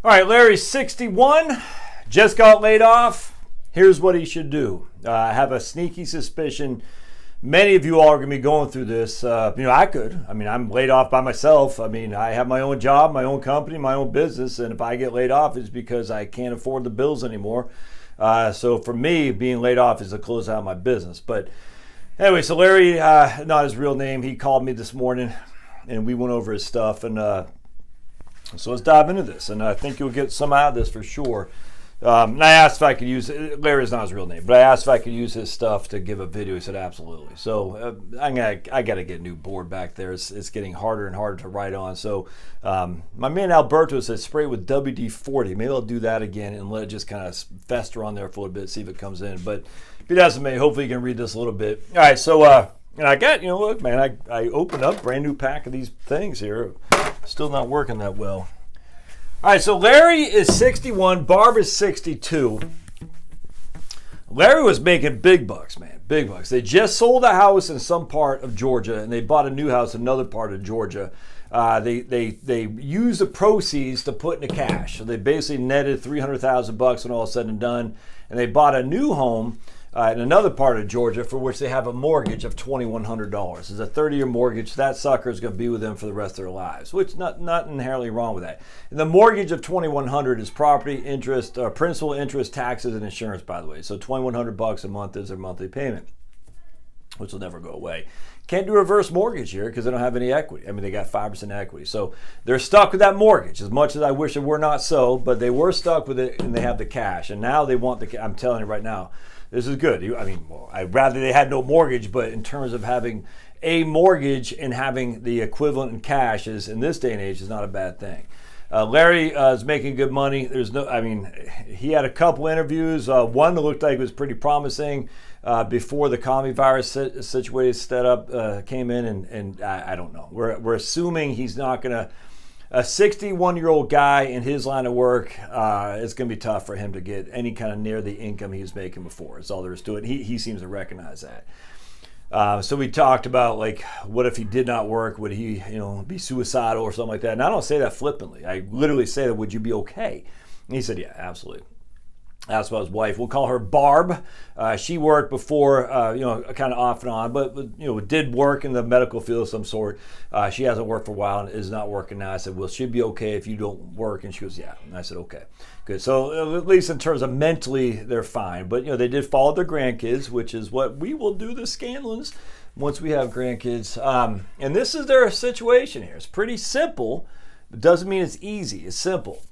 All right, Larry's 61, just got laid off. Here's what he should do. I have a sneaky suspicion many of you all are going to be going through this. I could. I mean, I'm laid off by myself. I mean, I have my own job, my own company, my own business, and if I get laid off, it's because I can't afford the bills anymore. So for me, being laid off is to close out my business. But anyway, so Larry, not his real name, he called me this morning, and we went over his stuff, and so let's dive into this, and I think you'll get some out of this for sure. And I asked if I could use Larry's not his real name, but I asked if I could use his stuff to give a video. He said absolutely. So I got to get a new board back there. It's getting harder and harder to write on. So my man Alberto said spray it with WD-40. Maybe I'll do that again and let it just kind of fester on there for a little bit, see if it comes in. But if he doesn't, hopefully you can read this a little bit. All right, so and I got, look, man, I opened up a brand new pack of these things here. Still not working that well. All right, so Larry is 61, Barb is 62. Larry was making big bucks, man, big bucks. They just sold a house in some part of Georgia, and they bought a new house in another part of Georgia. They used the proceeds to put into cash. So they basically netted $300,000 when all is said and done, and they bought a new home in another part of Georgia for which they have a mortgage of $2,100. It's a 30-year mortgage. That sucker is going to be with them for the rest of their lives, which not inherently wrong with that. And the mortgage of $2,100 is property interest, principal interest, taxes, and insurance, by the way. So $2,100 a month is their monthly payment, which will never go away. Can't do a reverse mortgage here because they don't have any equity. I mean, they got 5% equity. So they're stuck with that mortgage, as much as I wish it were not so, but they were stuck with it, and they have the cash. And now they want the, I'm telling you right now, this is good. I mean, I'd rather they had no mortgage, but in terms of having a mortgage and having the equivalent in cash is, in this day and age, is not a bad thing. Larry is making good money. He had a couple interviews. One that looked like it was pretty promising before the commie virus situation came in, and I don't know. We're assuming he's not going to. A 61-year-old guy in his line of work, it's going to be tough for him to get any kind of near the income he was making before. That's all there is to it. He seems to recognize that. So we talked about, like, what if he did not work? Would he, be suicidal or something like that? And I don't say that flippantly. I literally say that, would you be okay? And he said, yeah, absolutely. That's about his wife. We'll call her Barb. She worked before, kind of off and on, but did work in the medical field of some sort. She hasn't worked for a while and is not working now. I said, well, she'd be okay if you don't work. And she goes, yeah. And I said, okay, good. So at least in terms of mentally, they're fine. But, they did follow their grandkids, which is what we will do, the Scanlons, once we have grandkids. And this is their situation here. It's pretty simple. It doesn't mean it's easy. It's simple.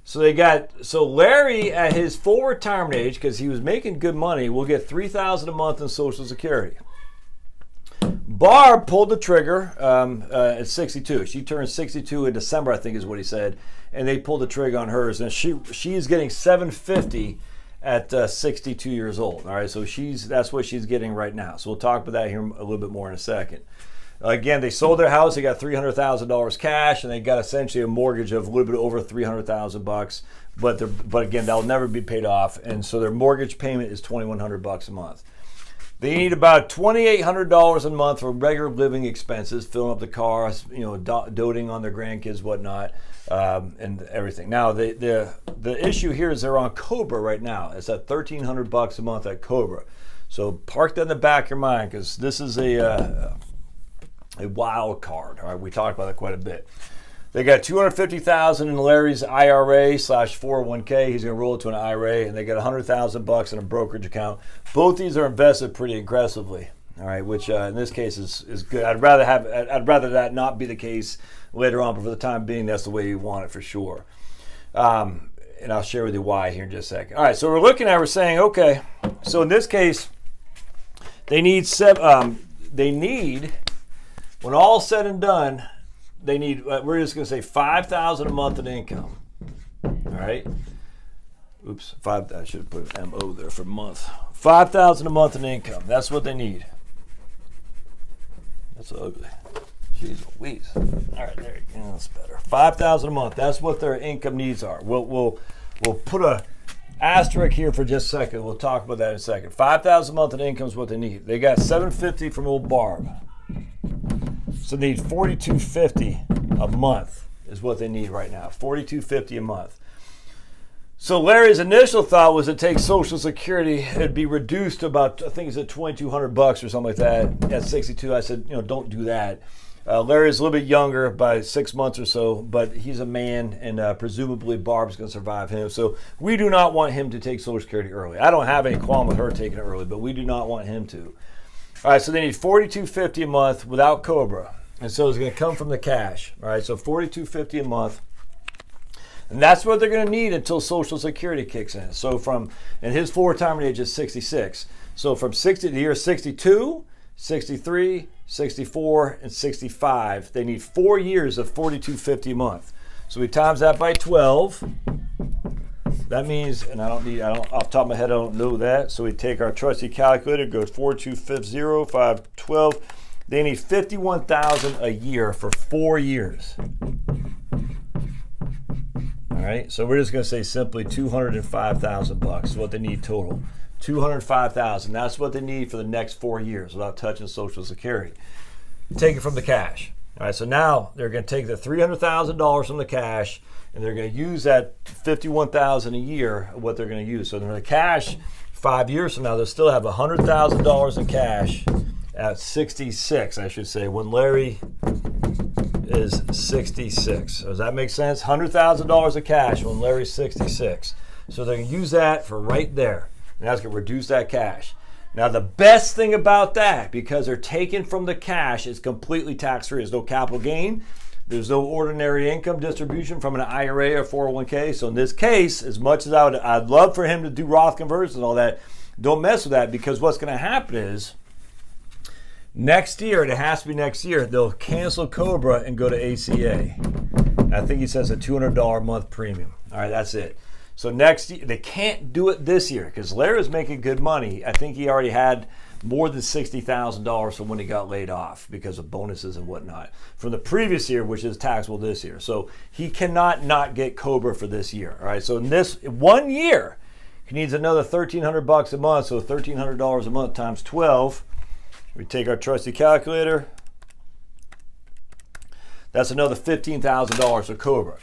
So Larry at his full retirement age, because he was making good money, will get $3,000 a month in Social Security. Barb pulled the trigger at 62. She turned 62 in December, I think is what he said, and they pulled the trigger on hers, and she's getting $750 at 62 years old. All right, so that's what she's getting right now. So we'll talk about that here a little bit more in a second. Again, they sold their house. They got $300,000 cash, and they got essentially a mortgage of a little bit over $300,000. But again, that'll never be paid off, and so their mortgage payment is $2,100 a month. They need about $2,800 a month for regular living expenses, filling up the car, doting on their grandkids, whatnot, and everything. Now, the issue here is they're on Cobra right now. It's at $1,300 a month at Cobra. So park that in the back of your mind, because this is a wild card. All right, we talked about that quite a bit. They got $250,000 in Larry's IRA/401k. He's going to roll it to an IRA, and they got $100,000 in a brokerage account. Both these are invested pretty aggressively. All right, which in this case is good. I'd rather that not be the case later on, but for the time being, that's the way you want it for sure. And I'll share with you why here in just a second. All right, so we're saying, okay, so in this case, they need when all's said and done, they need, we're just going to say $5,000 a month in income. All right. Oops, I should have put an MO there for month. $5,000 a month in income. That's what they need. That's ugly. Jeez Louise. All right, there you go. That's better. $5,000 a month. That's what their income needs are. We'll put a asterisk here for just a second. We'll talk about that in a second. $5,000 a month in income is what they need. They got $750 from old Barb. So they need $4,250 a month is what they need right now. $4,250 a month. So Larry's initial thought was to take Social Security, it'd be reduced to about, I think it's at $2,200 or something like that at 62. I said, don't do that. Larry's a little bit younger by 6 months or so, but he's a man, and presumably Barb's going to survive him. So we do not want him to take Social Security early. I don't have any qualm with her taking it early, but we do not want him to. All right, so they need $42.50 a month without COBRA, and so it's going to come from the cash. All right, so $42.50 a month. And that's what they're going to need until Social Security kicks in. So and his retirement age is 66. So from the year 62, 63, 64, and 65, they need 4 years of $42.50 a month. So we times that by 12. That means, and off the top of my head, I don't know that. So we take our trusty calculator, go 4250, 512. They need $51,000 a year for 4 years. All right, so we're just going to say simply $205,000 is what they need total. $205,000. That's what they need for the next 4 years without touching Social Security. Take it from the cash. All right, so now they're going to take the $300,000 from the cash, and they're going to use that $51,000 a year. What they're going to use. So they're going to cash 5 years from now. They'll still have $100,000 in cash at 66. I should say when Larry is 66. So does that make sense? $100,000 of cash when Larry's 66. So they're going to use that for right there. And that's going to reduce that cash. Now the best thing about that, because they're taken from the cash, is completely tax-free. There's no capital gain. There's no ordinary income distribution from an IRA or 401k. So in this case, as much as I'd love for him to do Roth conversions and all that, don't mess with that, because what's going to happen is next year, and it has to be next year, they'll cancel COBRA and go to ACA. And I think he says a $200 a month premium. All right, that's it. So next year, they can't do it this year because Larry's making good money. I think he already had more than $60,000 from when he got laid off because of bonuses and whatnot from the previous year, which is taxable this year. So he cannot not get COBRA for this year. All right, so in this 1 year, he needs another $1,300 a month. So $1,300 a month times 12. We take our trusty calculator. That's another $15,000 of COBRA.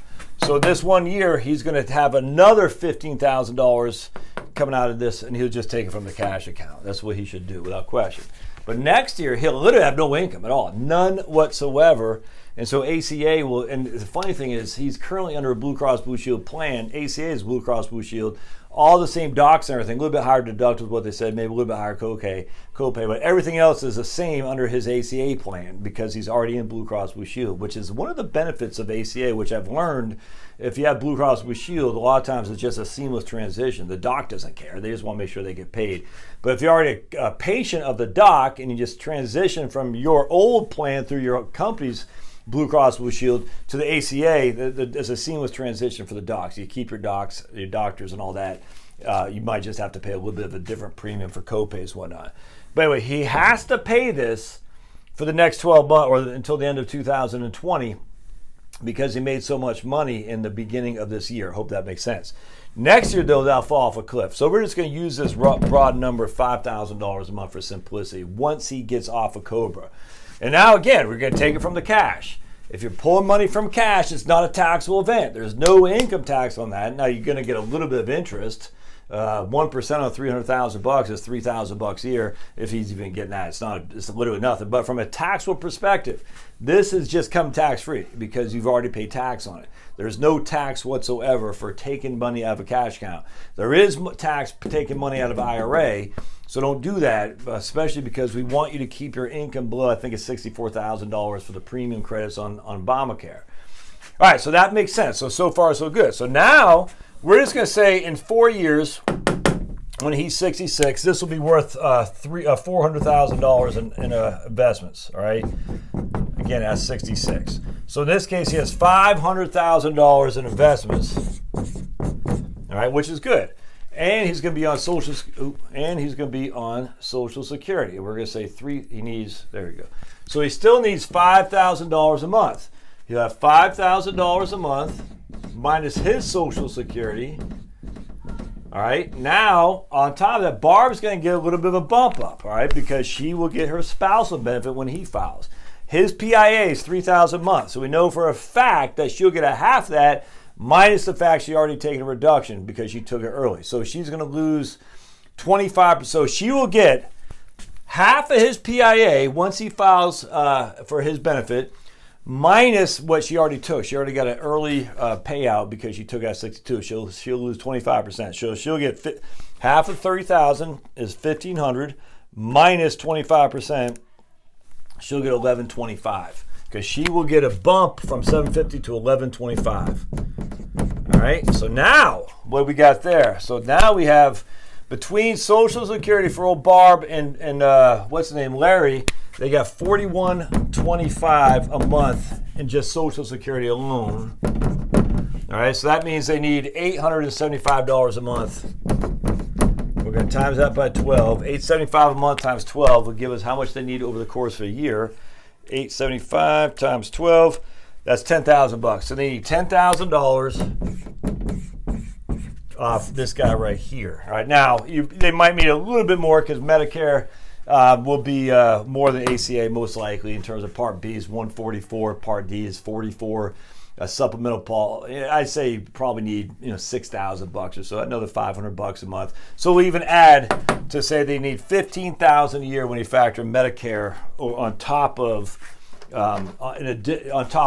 So this 1 year, he's going to have another $15,000 coming out of this, and he'll just take it from the cash account. That's what he should do without question. But next year, he'll literally have no income at all, none whatsoever. And so ACA will, and the funny thing is, he's currently under a Blue Cross Blue Shield plan. ACA is Blue Cross Blue Shield, all the same docs and everything, a little bit higher deductible, what they said, maybe a little bit higher copay, but everything else is the same under his ACA plan because he's already in Blue Cross Blue Shield, which is one of the benefits of ACA, which I've learned. If you have Blue Cross Blue Shield, a lot of times it's just a seamless transition. The doc doesn't care. They just want to make sure they get paid. But if you're already a patient of the doc and you just transition from your old plan through your company's Blue Cross Blue Shield to the ACA, there's a seamless transition for the docs. You keep your docs, your doctors and all that. You might just have to pay a little bit of a different premium for copays and whatnot. But anyway, he has to pay this for the next 12 months or until the end of 2020 because he made so much money in the beginning of this year. Hope that makes sense. Next year, though, they'll fall off a cliff. So we're just going to use this broad number of $5,000 a month for simplicity once he gets off of COBRA. And now, again, we're going to take it from the cash. If you're pulling money from cash, it's not a taxable event. There's no income tax on that. Now, you're going to get a little bit of interest. 1% on $300,000 is $3,000 a year if he's even getting that. It's literally nothing. But from a taxable perspective, this has just come tax-free because you've already paid tax on it. There's no tax whatsoever for taking money out of a cash account. There is tax taking money out of IRA, so don't do that, especially because we want you to keep your income below, I think it's $64,000 for the premium credits on Obamacare. All right, so that makes sense. So far, so good. So now, we're just going to say in 4 years, when he's 66, this will be worth $400,000 in investments, all right? Again, at 66. So in this case, he has $500,000 in investments, all right, which is good. And he's going to be on Social Security. We're going to say there you go. So he still needs $5,000 a month. He'll have $5,000 a month minus his Social Security. All right, now on top of that, Barb's going to get a little bit of a bump up, all right, because she will get her spousal benefit when he files. His PIA is $3,000 a month, so we know for a fact that she'll get a half that minus the fact she already taken a reduction because she took it early. So she's going to lose 25%. So she will get half of his PIA once he files for his benefit, minus what she already took. She already got an early payout because she took out 62. She'll lose 25%. She'll get half of 30,000 is 1,500 minus 25%. She'll get 1,125 because she will get a bump from 750 to 1,125. All right. So now what we got there? So now we have between Social Security for old Barb and what's the name, Larry. They got $41.25 a month in just Social Security alone. All right, so that means they need $875 a month. We're going to times that by 12. $875 a month times 12 will give us how much they need over the course of a year. $875 times 12, that's $10,000. So they need $10,000 off this guy right here. All right, now they might need a little bit more because Medicare will be more than ACA most likely in terms of Part B is 144, Part D is 44. A supplemental, I'd say you probably need $6,000 or so, another $500 a month. So we'll even add to say they need $15,000 a year when you factor Medicare on top of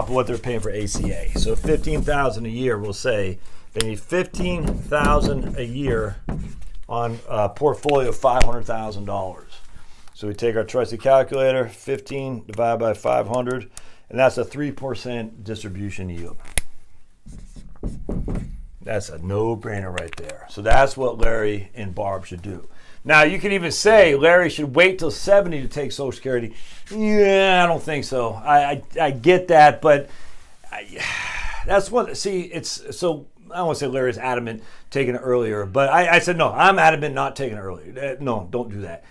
what they're paying for ACA. So $15,000 a year, we'll say they need $15,000 a year on a portfolio of $500,000. So we take our trusty calculator, 15 divided by 500, and that's a 3% distribution yield. That's a no-brainer right there. So that's what Larry and Barb should do. Now, you can even say Larry should wait till 70 to take Social Security. Yeah, I don't think so. I get that, but that's what, see, it's, so I don't want to say Larry's adamant taking it earlier, but I said, no, I'm adamant not taking it earlier. No, don't do that.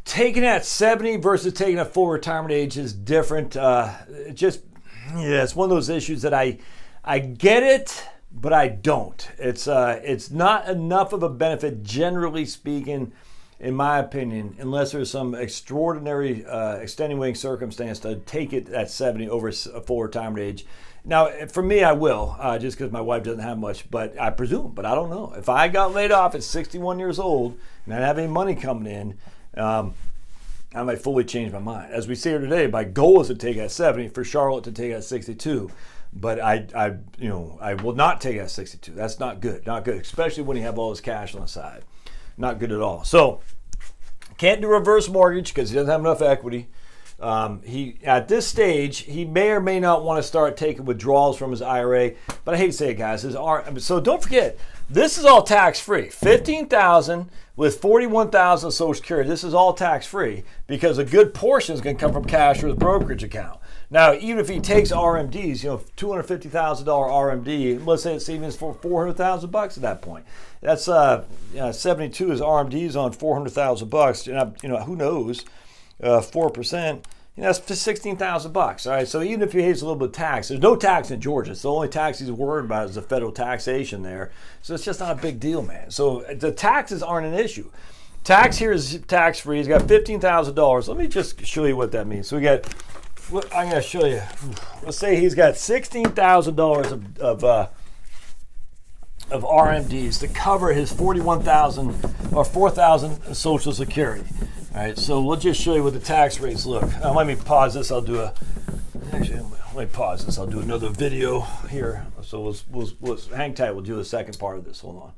Taking it at 70 versus taking a full retirement age is different. It's one of those issues that I get it, but I don't. It's not enough of a benefit, generally speaking, in my opinion, unless there's some extraordinary extenuating circumstance to take it at 70 over a full retirement age. Now, for me, I will, just because my wife doesn't have much, but I presume, but I don't know. If I got laid off at 61 years old and I didn't have any money coming in, I might fully change my mind. As we see here today, my goal is to take at 70, for Charlotte to take at 62. But I will not take at 62. That's not good. Not good, especially when you have all this cash on the side. Not good at all. So can't do reverse mortgage because he doesn't have enough equity. He at this stage, he may or may not want to start taking withdrawals from his IRA. But I hate to say it, guys. So don't forget, this is all tax-free. $15,000 with $41,000 of Social Security. This is all tax-free because a good portion is going to come from cash or his brokerage account. Now, even if he takes RMDs, $250,000 RMD, let's say it's savings for $400,000 at that point. That's 72 is RMDs on $400,000, and who knows, 4%. That's $16,000. All right, so even if he pays a little bit of tax, there's no tax in Georgia. So the only tax he's worried about is the federal taxation there. So it's just not a big deal, man. So the taxes aren't an issue. Tax here is tax-free. He's got $15,000. Let me just show you what that means. So I'm going to show you. Let's say he's got $16,000 of RMDs to cover his $41,000 or $4,000 Social Security. All right, so we'll just show you what the tax rates look. Let me pause this. Let me pause this. I'll do another video here. So we'll hang tight. We'll do the second part of this. Hold on.